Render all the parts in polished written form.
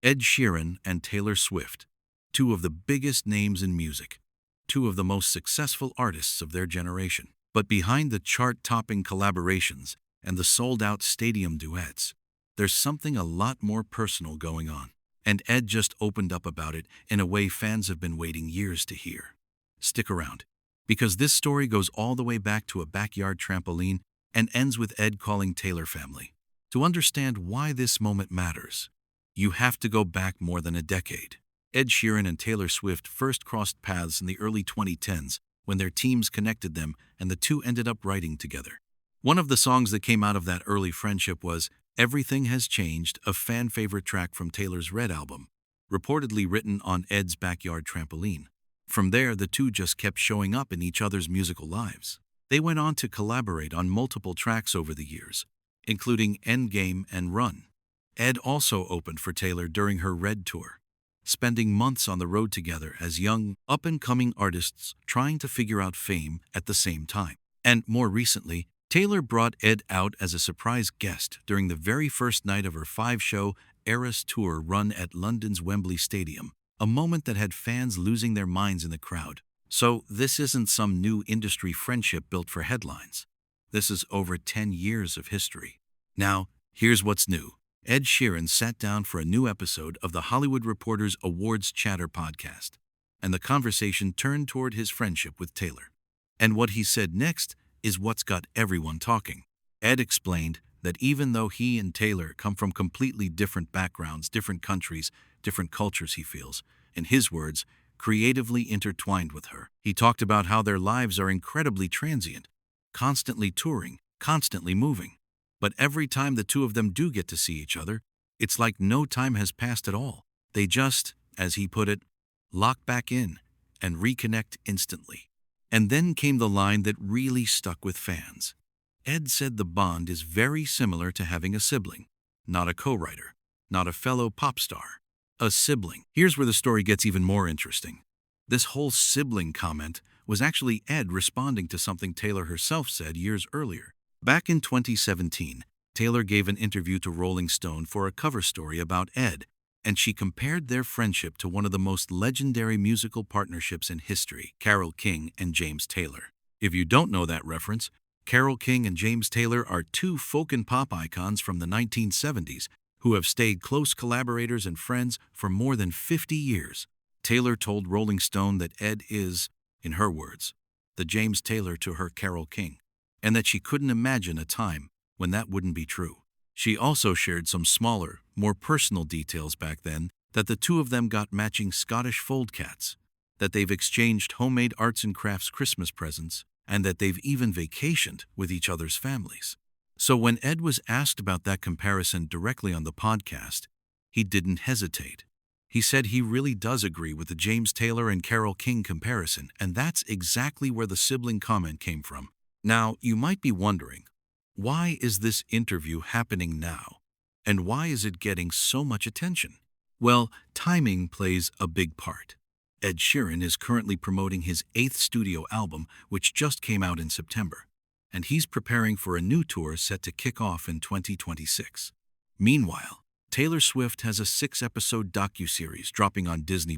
Ed Sheeran and Taylor Swift, two of the biggest names in music, two of the most successful artists of their generation. But behind the chart-topping collaborations and the sold-out stadium duets, there's something a lot more personal going on. And Ed just opened up about it in a way fans have been waiting years to hear. Stick around, because this story goes all the way back to a backyard trampoline and ends with Ed calling Taylor family. To understand why this moment matters, you have to go back more than a decade. Ed Sheeran and Taylor Swift first crossed paths in the early 2010s when their teams connected them and the two ended up writing together. One of the songs that came out of that early friendship was Everything Has Changed, a fan-favorite track from Taylor's Red album, reportedly written on Ed's backyard trampoline. From there, the two just kept showing up in each other's musical lives. They went on to collaborate on multiple tracks over the years, including Endgame and Run. Ed also opened for Taylor during her Red tour, spending months on the road together as young, up-and-coming artists trying to figure out fame at the same time. And more recently, Taylor brought Ed out as a surprise guest during the very first night of her 5-show Eras Tour run at London's Wembley Stadium, a moment that had fans losing their minds in the crowd. So this isn't some new industry friendship built for headlines. This is over 10 years of history. Now, here's what's new. Ed Sheeran sat down for a new episode of the Hollywood Reporter's Awards Chatter podcast, and the conversation turned toward his friendship with Taylor. And what he said next is what's got everyone talking. Ed explained that even though he and Taylor come from completely different backgrounds, different countries, different cultures, he feels, in his words, creatively intertwined with her. He talked about how their lives are incredibly transient, constantly touring, constantly moving. But every time the two of them do get to see each other, it's like no time has passed at all. They just, as he put it, lock back in and reconnect instantly. And then came the line that really stuck with fans. Ed said the bond is very similar to having a sibling, not a co-writer, not a fellow pop star, a sibling. Here's where the story gets even more interesting. This whole sibling comment was actually Ed responding to something Taylor herself said years earlier. Back in 2017, Taylor gave an interview to Rolling Stone for a cover story about Ed, and she compared their friendship to one of the most legendary musical partnerships in history, Carole King and James Taylor. If you don't know that reference, Carole King and James Taylor are two folk and pop icons from the 1970s who have stayed close collaborators and friends for more than 50 years. Taylor told Rolling Stone that Ed is, in her words, the James Taylor to her Carole King, and that she couldn't imagine a time when that wouldn't be true. She also shared some smaller, more personal details back then, that the two of them got matching Scottish fold cats, that they've exchanged homemade arts and crafts Christmas presents, and that they've even vacationed with each other's families. So when Ed was asked about that comparison directly on the podcast, he didn't hesitate. He said he really does agree with the James Taylor and Carole King comparison, and that's exactly where the sibling comment came from. Now, you might be wondering, why is this interview happening now? And why is it getting so much attention? Well, timing plays a big part. Ed Sheeran is currently promoting his 8th studio album, which just came out in September, and he's preparing for a new tour set to kick off in 2026. Meanwhile, Taylor Swift has a 6-episode docuseries dropping on Disney+,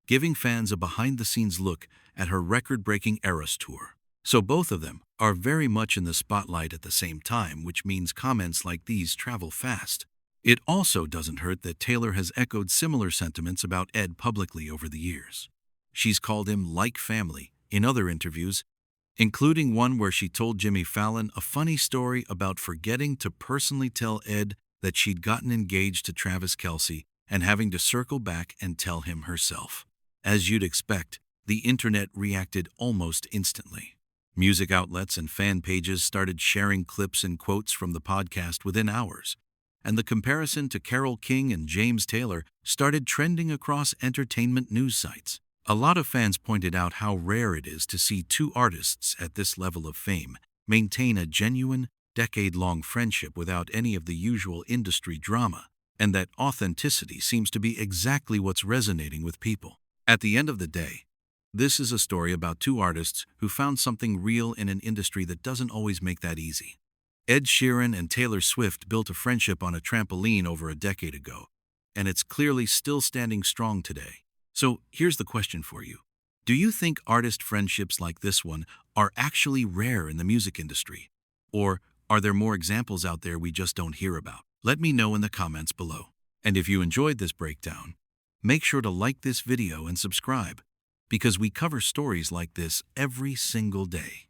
giving fans a behind-the-scenes look at her record-breaking Eras tour. So both of them are very much in the spotlight at the same time, which means comments like these travel fast. It also doesn't hurt that Taylor has echoed similar sentiments about Ed publicly over the years. She's called him like family in other interviews, including one where she told Jimmy Fallon a funny story about forgetting to personally tell Ed that she'd gotten engaged to Travis Kelce and having to circle back and tell him herself. As you'd expect, the internet reacted almost instantly. Music outlets and fan pages started sharing clips and quotes from the podcast within hours, and the comparison to Carole King and James Taylor started trending across entertainment news sites. A lot of fans pointed out how rare it is to see two artists at this level of fame maintain a genuine, decade-long friendship without any of the usual industry drama, and that authenticity seems to be exactly what's resonating with people. At the end of the day, this is a story about two artists who found something real in an industry that doesn't always make that easy. Ed Sheeran and Taylor Swift built a friendship on a trampoline over a decade ago, and it's clearly still standing strong today. So here's the question for you. Do you think artist friendships like this one are actually rare in the music industry? Or are there more examples out there we just don't hear about? Let me know in the comments below. And if you enjoyed this breakdown, make sure to like this video and subscribe, because we cover stories like this every single day.